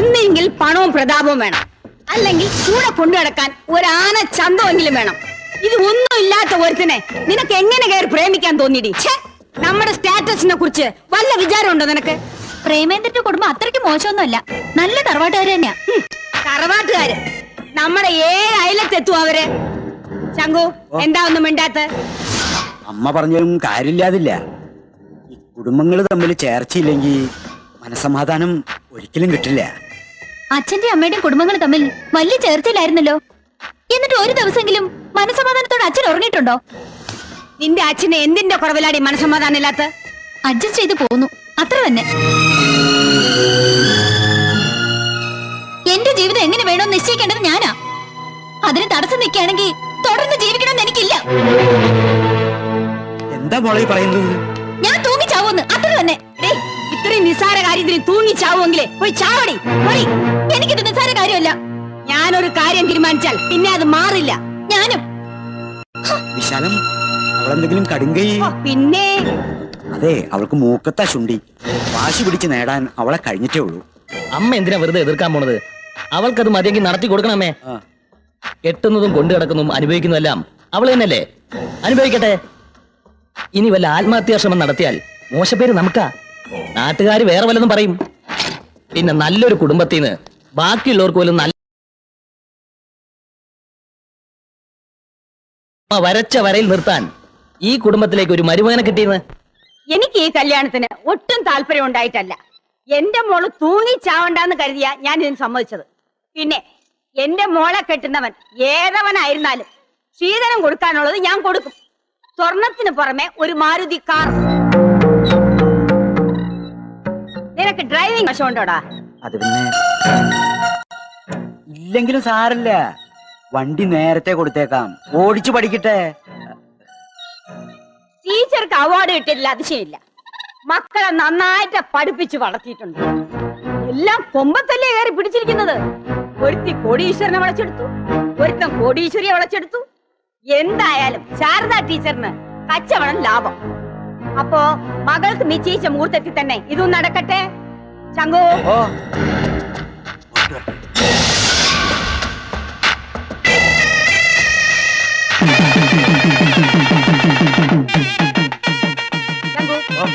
ഒന്നെങ്കിൽ പണവും പ്രതാപവും വേണം, അല്ലെങ്കിൽ കൂടെ കൊണ്ടു നടക്കാൻ ഒരാന ചന്തമെങ്കിലും വേണം. ഇത് ഒന്നും ഇല്ലാത്ത ഒരുത്തിനെ നിനക്ക് എങ്ങനെ കയറി പ്രേമിക്കാൻ തോന്നിയിടി? നമ്മുടെ സ്റ്റാറ്റസിനെ കുറിച്ച് വല്ല വിചാരമുണ്ടോ നിനക്ക്? പ്രേമേന്ദ്രന്റെ കുടുംബം അത്രയ്ക്ക് മോശമൊന്നുമല്ല, നല്ല തറവാട്ടുകാര് തന്നെയാ. തറവാട്ടുകാര് നമ്മുടെ 7 അയലത്തെത്തും അവര്. ശങ്കു, എന്താ ഒന്നും മിണ്ടാത്ത? അമ്മ പറഞ്ഞാലും കാര്യമില്ലാതില്ല. ഈ കുടുംബങ്ങൾ തമ്മിൽ ചേർച്ചയില്ലെങ്കിൽ മനസമാധാനം ഒരിക്കലും കിട്ടില്ല. അച്ഛന്റെയും അമ്മയുടെയും കുടുംബങ്ങൾ തമ്മിൽ വലിയ ചേർച്ചയിലായിരുന്നല്ലോ. എന്നിട്ട് ഒരു ദിവസമെങ്കിലും മനസമാധാനത്തോടെ അച്ഛൻ ഉറങ്ങിയിട്ടുണ്ടോ? നിന്റെ അച്ഛന് എന്തിന്റെ കുറവിലാടി മനസമാധാനം ഇല്ലാത്ത? അഡ്ജസ്റ്റ് ചെയ്ത് പോന്നു, അത്ര തന്നെ. എന്റെ ജീവിതം എങ്ങനെ വേണമെന്ന് നിശ്ചയിക്കേണ്ടത് ഞാനാ. അതിന് തടസ്സം നിൽക്കുകയാണെങ്കിൽ തുടർന്ന് ജീവിക്കണമെന്ന് എനിക്കില്ല. എന്താ മോളെ പറയുന്നത്? ഞാൻ തൂങ്ങിച്ചാവൂന്ന്, അത്ര തന്നെ. ഇത്രയും നിസ്സാര കാര്യത്തിന് തൂങ്ങിച്ചാവുമെങ്കിലേ പോയി ചാവടി. എനിക്കിത് നിസ്സാര കാര്യമല്ല. ഞാനൊരു കാര്യം തീരുമാനിച്ചാൽ പിന്നെ അത് മാറില്ല. ഞാനും. വിശാലം, അവളെന്തെങ്കിലും കടുങ്കൈ? പിന്നെ അതെ, അവൾക്ക് മൂക്കത്താ ശുണ്ടി. വാശി പിടിച്ച് നേടാൻ അവളെ കഴിഞ്ഞിട്ടേ ഉള്ളൂ. അമ്മ എന്തിനാ വെറുതെ എതിർക്കാൻ പോണത്? അവൾക്കത് മതിയെങ്കിൽ നടത്തി കൊടുക്കണമേ. കെട്ടുന്നതും കൊണ്ടു കിടക്കുന്നതും അനുഭവിക്കുന്നതെല്ലാം അവൾ തന്നെയല്ലേ? അനുഭവിക്കട്ടെ. ഇനി വല്ല ആത്മഹത്യാശ്രമം നടത്തിയാൽ മോശപ്പേര് നമുക്കാ. നാട്ടുകാർ വേറെ വല്ലതും പറയും. പിന്നെ നല്ലൊരു കുടുംബത്തിന്ന് ബാക്കിയുള്ളവർക്ക് പോലും നല്ല വരച്ച വരയിൽ നിർത്താൻ ഈ കുടുംബത്തിലേക്ക് ഒരു മരുമകനെ കിട്ടിയെന്ന്. എനിക്ക് ഈ കല്യാണത്തിന് ഒട്ടും താല്പര്യം ഉണ്ടായിട്ടല്ല. എന്റെ മോള് തൂങ്ങിച്ചാവണ്ടെന്ന് കരുതിയാ ഞാൻ ഇതിന് സമ്മതിച്ചത്. പിന്നെ എന്റെ മോളെ കെട്ടുന്നവൻ ഏതവനായിരുന്നാലും ശീതനം കൊടുക്കാനുള്ളത് ഞാൻ കൊടുക്കും. സ്വർണത്തിന് പുറമെ ഒരു മാരുതി കാർ. നിനക്ക് ഡ്രൈവിംഗ് വശമുണ്ടോടാ? അത് പിന്നെ ഇല്ലെങ്കിലും സാരല്ല, വണ്ടി നേരത്തെ കൊടുത്തേക്കാം, ഓടിച്ചു പഠിക്കട്ടെ. ടീച്ചർക്ക് അവാർഡ് കിട്ടിയില്ല അതിശയില്ല. മക്കളെ നന്നായിട്ട് പഠിപ്പിച്ച് വളർത്തിയിട്ടുണ്ട്. എല്ലാം കൊമ്പത്തല്ലേ കയറി പിടിച്ചിരിക്കുന്നത്. ഒരുത്തി കോടീശ്വരനെ വളച്ചെടുത്തു, ഒരുത്തൻ കോടീശ്വരിയെ വളച്ചെടുത്തു. എന്തായാലും ശാരദാ ടീച്ചറിന് കച്ചവടം ലാഭം. അപ്പോ മകൾക്ക് നിശ്ചയിച്ച മുഹൂർത്തത്തിൽ തന്നെ ഇതും നടക്കട്ടെ. ശങ്കു,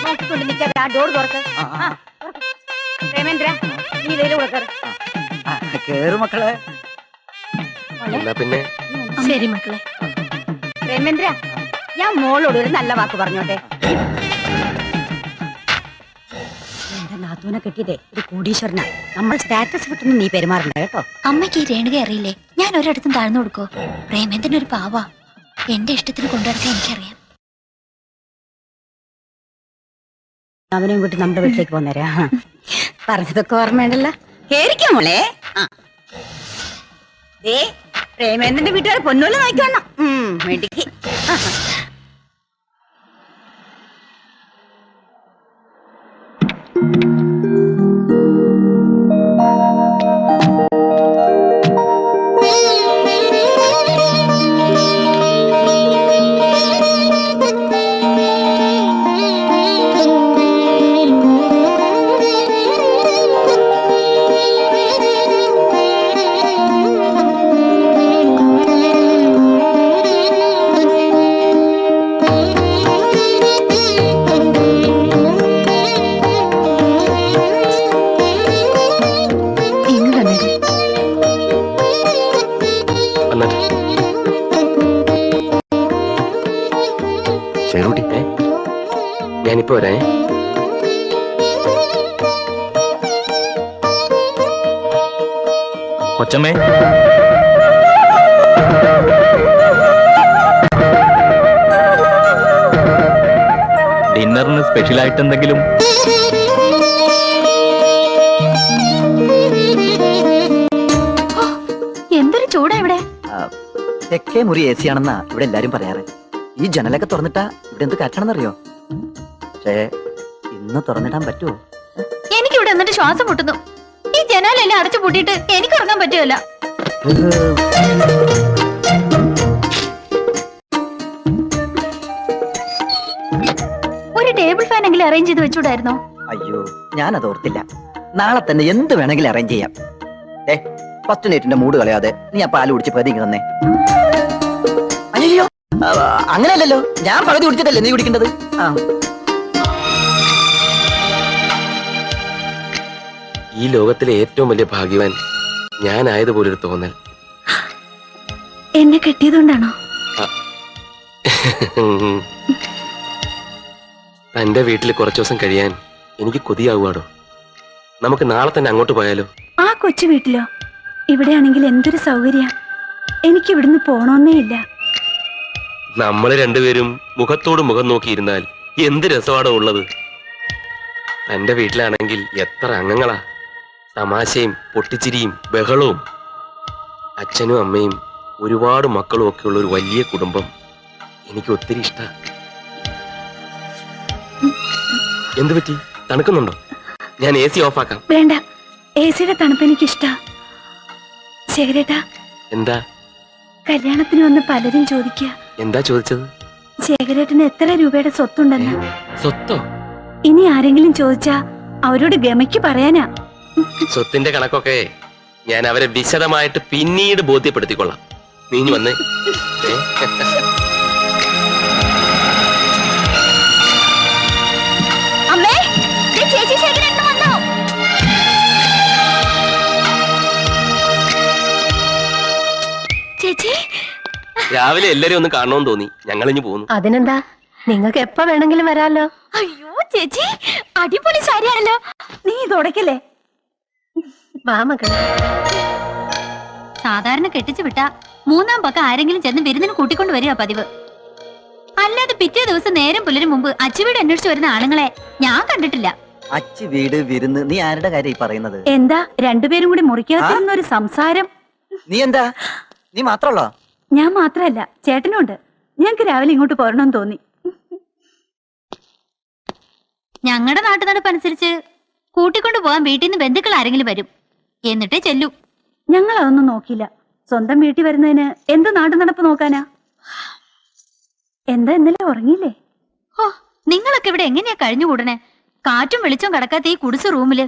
നോക്കിക്കൊണ്ട് നിൽക്കാതെ ആ ഡോർ തുറക്ക്. പ്രേമേന്ദ്ര, നീ ഇതിലൂടെ കേറു മക്കളെ. പിന്നെ ശരി മക്കളെ. പ്രേമേന്ദ്ര, ഞാൻ മോളോട് ഒരു നല്ല വാക്ക് പറഞ്ഞോട്ടെ. എന്റെ നാത്തൂനെ കെട്ടിയതേ ഒരു കോടീശ്വരനാ. നമ്മൾ സ്റ്റാറ്റസ് വിട്ടൊന്നും നീ പെരുമാറണ്ട കേട്ടോ. അമ്മയ്ക്ക് ഈ രേണുക അറിയില്ലേ? ഞാൻ ഒരിടത്തും താഴ്ന്നു കൊടുക്കോ? പ്രേമേന്ദ്രൻ ഒരു പാവാ. എന്റെ ഇഷ്ടത്തിന് കൊണ്ടുനടക്കാൻ എനിക്കറിയാം. അവനെയും കൂട്ടി നമ്മുടെ വീട്ടിലേക്ക് പോന്നേരാ. പറഞ്ഞതൊക്കെ ഓർമ്മയുണ്ടല്ലോ. കേറിക്കോ മോളെ. പ്രേമേന്ദ്രന്റെ വീട്ടുകാർ പൊന്നൂല് നോക്കണം. വേണ്ടിക്ക് ഞാനിപ്പോ വരാ. കൊച്ചമ്മേ, ഡിന്നറിന് സ്പെഷ്യൽ ആയിട്ട് എന്തെങ്കിലും? എന്തൊരു ചൂടാ ഇവിടെ. തെക്കേ മുറി AC ആണെന്നാ ഇവിടെ എല്ലാരും പറയാറ്. ഈ ജനലൊക്കെ തുറന്നിട്ടാ ഇവിടെ എന്ത് കാറ്റാണെന്നറിയോ? പക്ഷേ ഇന്ന് തുറന്നിടാൻ പറ്റുമോ? എനിക്കിവിടെ എന്നിട്ട് ശ്വാസം മുട്ടുന്നു. ഈ ജനാലെല്ലാം അടച്ചു പൂട്ടിയിട്ട് എനിക്ക് ഉറങ്ങാൻ പറ്റുമല്ല. ഒരു ടേബിൾ ഫാൻ എങ്കിലും അറേഞ്ച് ചെയ്ത് വെച്ചൂടായിരുന്നോ? അയ്യോ, ഞാനത് ഓർത്തില്ല. നാളെ തന്നെ എന്ത് വേണമെങ്കിലും അറേഞ്ച് ചെയ്യാം. ഫസ്റ്റ് നൈറ്റിന്റെ മൂഡ് കളയാതെ നീ ആ പാല് കുടിച്ച് പതിങ്ങി തന്നെ. അയ്യോ അങ്ങനെയല്ലല്ലോ, ഞാൻ പകുതി കുടിച്ചിട്ടല്ലേ നീ കുടിക്കേണ്ടത്. ഈ ലോകത്തിലെ ഏറ്റവും വലിയ ഭാഗ്യവാൻ ഞാനായതുപോലൊരു തോന്നൽ. എന്നെ കെട്ടിയതുകൊണ്ടാണോ? തന്റെ വീട്ടിൽ കുറച്ചു ദിവസം കഴിയാൻ എനിക്ക് കൊതിയാവുകയാണോ? നമുക്ക് നാളെ തന്നെ അങ്ങോട്ട് പോയാലോ? ആ കൊച്ചു വീട്ടിലോ? ഇവിടെയാണെങ്കിൽ എന്തൊരു സൗകര്യ. എനിക്ക് ഇവിടുന്ന് പോണോന്നേ ഇല്ല. നമ്മൾ രണ്ടുപേരും മുഖത്തോട് മുഖം നോക്കിയിരുന്നാൽ എന്ത് രസമാണോ ഉള്ളത്. തന്റെ വീട്ടിലാണെങ്കിൽ എത്ര അംഗങ്ങളാ, തമാശയും പൊട്ടിച്ചിരിയും ബഹളവും. അച്ഛനും അമ്മയും ഒരുപാട് മക്കളും ഒക്കെ ഉള്ള ഒരു വലിയ കുടുംബം എനിക്ക് ഒത്തിരി ഇഷ്ടാ. എന്തു പറ്റി? തണുക്കുന്നുണ്ടോ? ഞാൻ AC ഓഫാക്കാം. വേണ്ട, AC-യുടെ തണുപ്പ് എനിക്കിഷ്ടാ. ശേഖരേട്ടാ, എന്താ? കല്യാണത്തിന് വന്ന് പലരും ചോദിക്കുക, എന്താ ചോദിച്ചത്? ശേഖരേട്ടന് എത്ര രൂപയുടെ സ്വത്തുണ്ടെന്ന്. സ്വത്തോ? ഇനി ആരെങ്കിലും ചോദിച്ചാ അവരോട് ഗമയ്ക്ക് പറയാനാ. സ്വത്തിന്റെ കണക്കൊക്കെ ഞാൻ അവരെ വിശദമായിട്ട് പിന്നീട് ബോധ്യപ്പെടുത്തിക്കൊള്ളാം. നീഞ്ഞു വന്നേ. അമ്മേ, ചേച്ചി ശേഖരേട്ടൻ വന്നോ? ചേച്ചി, രാവിലെ എല്ലാരും ഒന്ന് കാണണമെന്ന് തോന്നി, ഞങ്ങളിഞ്ഞു പോന്നു. അതിനെന്താ, നിങ്ങൾക്ക് എപ്പോ വേണമെങ്കിലും വരാലോ. അയ്യോ ചേച്ചി, അടിപൊളി സാരിയാണല്ലോ. നീ തുടക്കല്ലേ? വാ മകളെ. സാധാരണ കെട്ടിച്ചു വിട്ടാ മൂന്നാം പക്കം ആരെങ്കിലും ചെന്ന് വിരുന്നിന് കൂട്ടിക്കൊണ്ട് വരിക പതിവ്. അല്ലാതെ പിറ്റേ ദിവസം നേരം പുലരും മുമ്പ് അച്ചുവീട് അന്വേഷിച്ചു വരുന്ന ആണുങ്ങളെ ഞാൻ കണ്ടിട്ടില്ല. അച്ഛ വീട് വിരുന്ന്, നീ ആരുടെ കാര്യം ഈ പറയുന്നത്? എന്താ രണ്ടുപേരും കൂടി മുറിക്കാതിരുന്ന ഒരു സംസാരം? നീ എന്താ, നീ മാത്രമല്ലോ? ഞാൻ മാത്രല്ല, ചേട്ടനുണ്ട്. ഞങ്ങക്ക് രാവിലെ ഇങ്ങോട്ട് പോരണമെന്ന് തോന്നി. ഞങ്ങളുടെ നാട്ടുനടപ്പനുസരിച്ച് കൂട്ടിക്കൊണ്ടു പോകാൻ വീട്ടിൽ നിന്ന് ബന്ധുക്കൾ ആരെങ്കിലും വരും, എന്നിട്ടേ ചെല്ലൂ. ഞങ്ങൾ അതൊന്നും നോക്കില്ല. സ്വന്തം വീട്ടിൽ വരുന്നതിന് എന്ത് നാട്ടു നടപ്പ് നോക്കാനാ? എന്താ ഇന്നലെ ഉറങ്ങിയില്ലേ? ഓ, നിങ്ങളൊക്കെ ഇവിടെ എങ്ങനെയാ കഴിഞ്ഞുകൂടണേ? കാറ്റും വെളിച്ചം കടക്കാത്ത ഈ കുടിസ് റൂമില്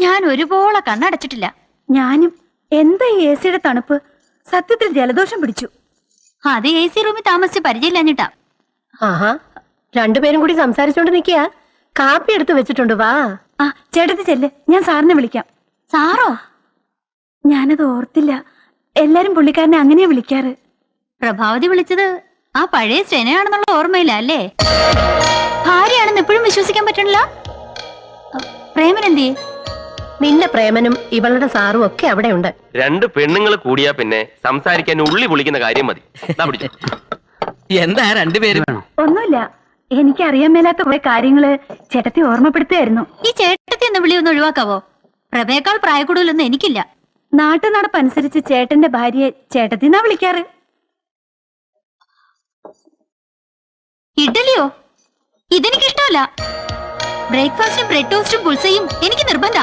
ഞാൻ ഒരുപോലെ കണ്ണടച്ചിട്ടില്ല. ഞാനും. എന്താ ഈ AC-യുടെ തണുപ്പ്? സത്യത്തിൽ ജലദോഷം പിടിച്ചു. അത് AC റൂമിൽ താമസിച്ച് പരിചയമില്ലാഞ്ഞിട്ടാ. ആഹാ, രണ്ടുപേരും കൂടി സംസാരിച്ചോണ്ട് നിൽക്കുക. കാപ്പി എടുത്ത് വെച്ചിട്ടുണ്ട്, വാ. ആ ചേട്ടത്തി ചെല്ല്, ഞാൻ സാറിനെ വിളിക്കാം. സാറോ? ഞാനത് ഓർത്തില്ല. എല്ലാരും പുള്ളിക്കാരനെ അങ്ങനെയാ വിളിക്കാറ്. പ്രഭാവതി വിളിച്ചത് ആ പഴയ സ്നേഹയാണെന്നുള്ള ഓർമ്മയില്ല അല്ലേ? ഭാര്യയാണെന്ന് എപ്പോഴും വിശ്വസിക്കാൻ പറ്റണില്ല. പ്രേമൻ എന്തിയെ? നിന്റെ പ്രേമനും ഇവളുടെ സാറും ഒക്കെ അവിടെ ഉണ്ട്. രണ്ട് പെണ്ണുങ്ങൾ കൂടിയാ പിന്നെ സംസാരിക്കാൻ ഉള്ളി പൊളിക്കുന്ന കാര്യം മതി. എന്താ രണ്ടുപേരും? ഒന്നുമില്ല, എനിക്കറിയാൻ മേലാത്ത കുറെ കാര്യങ്ങള് ചേട്ടത്തി ഓർമ്മപ്പെടുത്തുകയായിരുന്നു. ഈ ചേട്ടത്തി എന്ന വിളി ഒന്ന് ഒഴിവാക്കാവോ? പ്രഭയേക്കാൾ പ്രായക്കൂടുതലൊന്നും എനിക്കില്ല. നാട്ടു നടപ്പനുസരിച്ച് ചേട്ടന്റെ ഭാര്യയെ ചേട്ടത്തിന്നാ വിളിക്കാറ്. ഇഡലിയോ? ഇതെനിക്കിഷ്ടമല്ല. ബ്രേക്ക്ഫാസ്റ്റും ബ്രെഡ് ടോസ്റ്റും പുൾസയും എനിക്ക് നിർബന്ധ.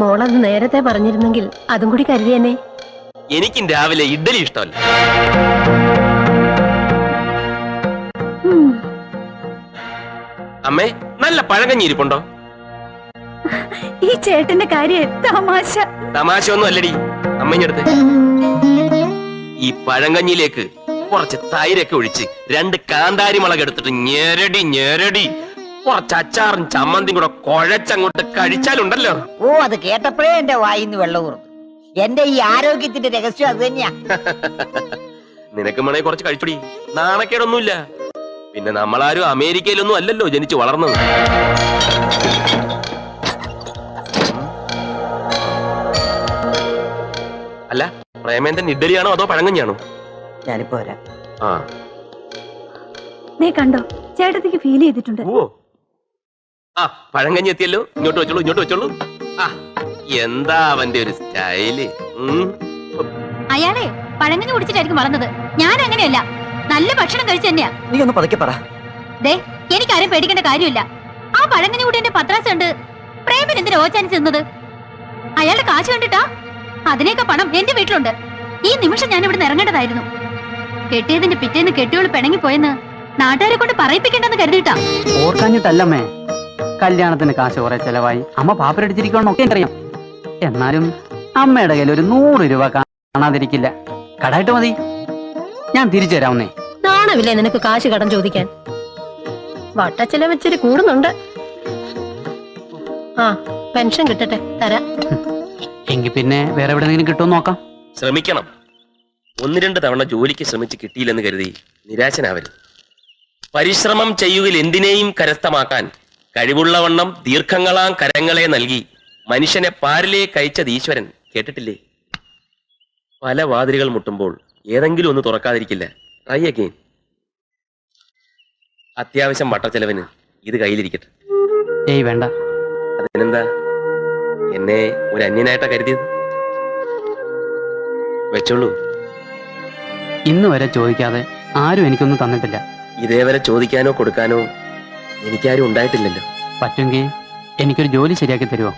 മോളത് നേരത്തെ പറഞ്ഞിരുന്നെങ്കിൽ അതും കൂടി കരുതിയെന്നെ. എനിക്കും രാവിലെ ഇഡ്ഡലി ഇഷ്ടമല്ല. അമ്മേ, നല്ല പഴങ്കഞ്ഞി ഇരിപ്പുണ്ടോ? ഈ ചേട്ടന്റെ കാര്യം തമാശ. തമാശ ഒന്നും അല്ലടി. അമ്മഞ്ഞെടുത്ത് ഈ പഴങ്കഞ്ഞിയിലേക്ക് കുറച്ച് തൈരൊക്കെ ഒഴിച്ച് 2 കാന്താരി മുളക് എടുത്തിട്ട് ഞെരടി ഞെരടി കുറച്ച് അച്ചാറും ചമ്മന്തിയും കൂടെ കുഴച്ചങ്ങോട്ട് കഴിച്ചാലുണ്ടല്ലോ. ഓ, അത് കേട്ടപ്പോഴേ എന്റെ വായിന്ന് വെള്ളം ഊറും. എന്റെ ഈ ആരോഗ്യത്തിന്റെ രഹസ്യം അത് തന്നെയാ. നിനക്ക് മണേ കുറച്ച് കഴിച്ചുടി, നാണക്കേടൊന്നുമില്ല. പിന്നെ നമ്മളാരും അമേരിക്കയിലൊന്നും അല്ലല്ലോ ജനിച്ചു വളർന്നത്. അല്ല, പ്രേമേന്ദ്രൻ ഇഡ്ഡലിയാണോ അതോ പഴങ്കഞ്ഞിയാണോ? ഞാനിപ്പോ വരാം. ആ, നീ കണ്ടോ, ചേട്ടത്തിക്ക് ഫീൽ ചെയ്തിട്ടുണ്ട്. ഓ, ആ പഴങ്കഞ്ഞി എത്തിയല്ലോ. ഇങ്ങോട്ട് വെച്ചോളൂ, ഇങ്ങോട്ട് വെച്ചോളൂ. ആ, എന്താ അവന്റെ ഒരു സ്റ്റൈല്. അയാളെ പഴങ്കഞ്ഞി കുടിച്ചിട്ടായിരിക്കും വളർന്നത്. ഞാൻ അങ്ങനെയല്ല, നല്ല ഭക്ഷണം കഴിച്ചു തന്നെയാ. നീ ഒന്ന് പതുക്കെ പറ. ദേ, എനിക്കാരും പേടിക്കേണ്ട കാര്യമില്ല. ആ പഴങ്കഞ്ഞി കൂടി എന്റെ പത്രാസ് കണ്ട് പ്രേമൻ എന്തിനാ ഓച്ചാനിച്ച് നിന്നത്? അയാളുടെ കാശ് കണ്ടിട്ടാ? അതിനേക്കാ പണം എന്റെ വീട്ടിലുണ്ട്. ഈ നിമിഷം ഞാൻ ഇവിടെ ഇറങ്ങേണ്ടതായിരുന്നു. കെട്ടിയതിന്റെ പിറ്റേന്ന് കെട്ടിയോള് പിണങ്ങി പോയെന്ന് നാട്ടുകാരെ കൊണ്ട് പറയിപ്പിക്കേണ്ടെന്ന് കരുതിയിട്ടാ. ഓർക്കാഞ്ഞിട്ടല്ലമ്മേ, കല്യാണത്തിന് കാശ് കുറെ ചെലവായി, അമ്മ പാപ്പരടിച്ചിരിക്കണമെന്നൊക്കെ എനിക്കറിയാം. എന്നാലും അമ്മയുടെ കയ്യിൽ ഒരു 100 രൂപ കാണാതിരിക്കില്ല. കടായിട്ട് മതി, ഞാൻ തിരിച്ചു തരാവുന്നേ. നാണമില്ലേ നിനക്ക് കാശ് കടം ചോദിക്കാൻ? വട്ടച്ചില വെച്ചിട്ട് കൂടുന്നുണ്ട്. ആ പെൻഷൻ കിട്ടട്ടെ, തരാം. എങ്കിൽ പിന്നെ വേറെ എവിടെയെങ്കിലും കിട്ടുമെന്ന് നോക്കാം. ശ്രമിക്കണം. 1-2 തവണ ജോലിക്ക് ശ്രമിച്ച് കിട്ടിയില്ലെന്ന് കരുതി നിരാശനാവരുത്. പരിശ്രമം ചെയ്യുകിൽ എന്തിനേയും കരസ്ഥമാക്കാൻ കഴിവുള്ളവണ്ണം ദീർഘങ്ങളാം കരങ്ങളെ നൽകി മനുഷ്യനെ പാരിലേക്ക് അയച്ചത് ഈശ്വരൻ. കേട്ടിട്ടില്ലേ? പല വാതിലുകൾ മുട്ടുമ്പോൾ ഏതെങ്കിലും ഒന്ന് തുറക്കാതിരിക്കില്ല. Try again. അത്യാവശ്യം വട്ടച്ചെലവിന് ഇത് കയ്യിലിരിക്കട്ടെ. ഏയ് വേണ്ട. അതിനെന്താ, എന്നെ ഒരു അന്യനായിട്ടാ കരുതിയത്? വെച്ചോളൂ. ഇന്ന് വരെ ചോദിക്കാതെ ആരും എനിക്കൊന്നും തന്നിട്ടില്ല. ഇതേവരെ ചോദിക്കാനോ കൊടുക്കാനോ എനിക്കാരും ഉണ്ടായിട്ടില്ലല്ലോ. പറ്റുമെങ്കിൽ എനിക്കൊരു ജോലി ശരിയാക്കി തരുമോ?